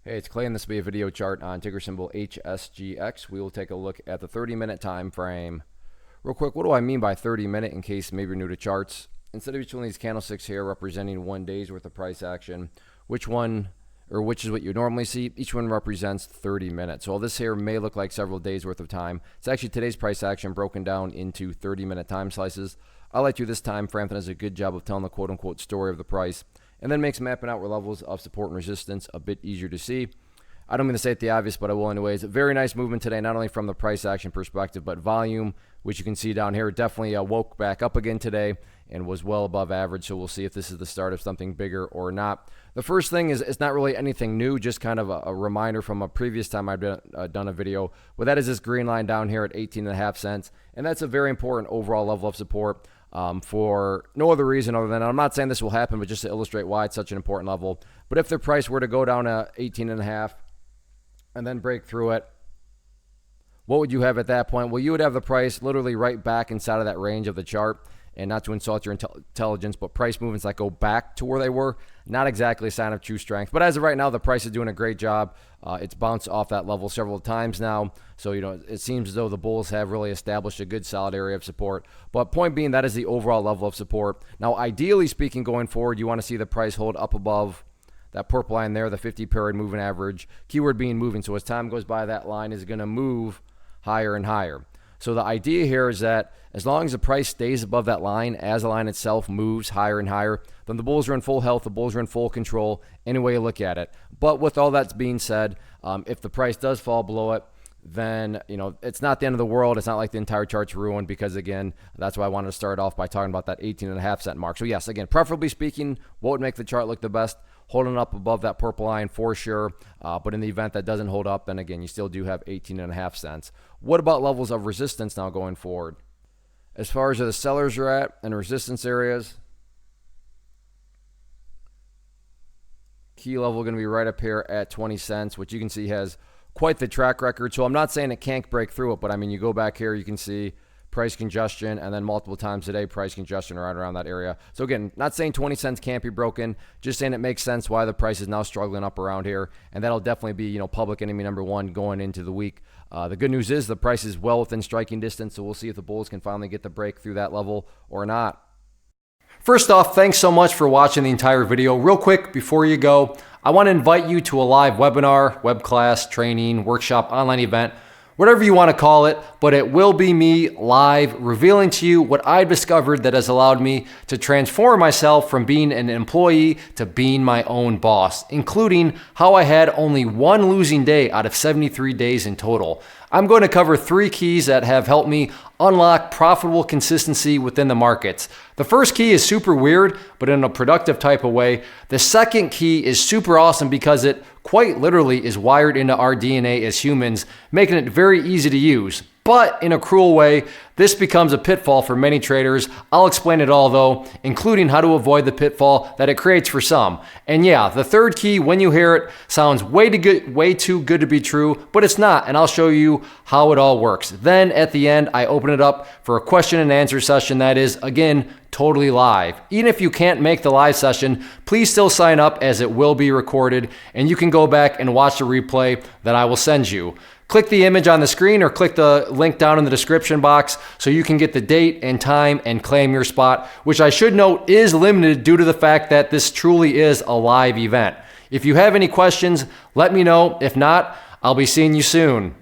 Hey, it's Clay, and this will be a video chart on ticker symbol HSGX. We will take a look at the 30-minute time frame. Real quick, what do I mean by 30-minute in case maybe you're new to charts? Instead of each one of these candlesticks here representing 1 day's worth of price action, which is what you normally see, each one represents 30 minutes. So while this here may look like several days worth of time, it's actually today's price action broken down into 30-minute time slices. I like to this time frame that does a good job of telling the quote-unquote story of the price, and then makes mapping out where levels of support and resistance a bit easier to see. I don't mean to say it the obvious, but I will anyways. Very nice movement today, not only from the price action perspective, but volume, which you can see down here, definitely woke back up again today and was well above average. So we'll see if this is the start of something bigger or not. The first thing is it's not really anything new, just kind of a reminder from a previous time I've done a video. Well, that is this green line down here at 18.5 cents, and that's a very important overall level of support. For no other reason other than, I'm not saying this will happen, but just to illustrate why it's such an important level. But if the price were to go down to 18.5 and then break through it, what would you have at that point? Well, you would have the price literally right back inside of that range of the chart. And not to insult your intelligence, but price movements that go back to where they were, not exactly a sign of true strength. But as of right now, the price is doing a great job. It's bounced off that level several times now. So, it seems as though the bulls have really established a good solid area of support. But point being, that is the overall level of support. Now, ideally speaking, going forward, you want to see the price hold up above that purple line there, the 50-period moving average. Keyword being moving. So as time goes by, that line is going to move higher and higher. So the idea here is that as long as the price stays above that line, as the line itself moves higher and higher, then the bulls are in full health, the bulls are in full control, any way you look at it. But with all that being said, if the price does fall below it, then, it's not the end of the world. It's not like the entire chart's ruined because, again, that's why I wanted to start off by talking about that 18.5 cent mark. So, yes, again, preferably speaking, what would make the chart look the best? Holding up above that purple line for sure. But in the event that doesn't hold up, then, again, you still do have 18.5 cents. What about levels of resistance now going forward? As far as where the sellers are at and resistance areas, key level going to be right up here at 20 cents, which you can see has quite the track record. So I'm not saying it can't break through it, but I mean, you go back here, you can see price congestion, and then multiple times today, price congestion right around that area. So again, not saying 20 cents can't be broken, just saying it makes sense why the price is now struggling up around here, and that'll definitely be, public enemy number one going into the week. The good news is the price is well within striking distance, so we'll see if the bulls can finally get the break through that level or not. First off, thanks so much for watching the entire video. Real quick, before you go, I want to invite you to a live webinar, web class, training, workshop, online event, whatever you want to call it, but it will be me live revealing to you what I've discovered that has allowed me to transform myself from being an employee to being my own boss, including how I had only one losing day out of 73 days in total. I'm going to cover 3 keys that have helped me unlock profitable consistency within the markets. The first key is super weird, but in a productive type of way. The second key is super awesome because it quite literally is wired into our DNA as humans, making it very easy to use. But in a cruel way, this becomes a pitfall for many traders. I'll explain it all though, including how to avoid the pitfall that it creates for some. And yeah, the third key, when you hear it, sounds way too good to be true, but it's not, and I'll show you how it all works. Then at the end, I open it up for a question and answer session that is, again, totally live. Even if you can't make the live session, please still sign up as it will be recorded, and you can go back and watch the replay that I will send you. Click the image on the screen or click the link down in the description box so you can get the date and time and claim your spot, which I should note is limited due to the fact that this truly is a live event. If you have any questions, let me know. If not, I'll be seeing you soon.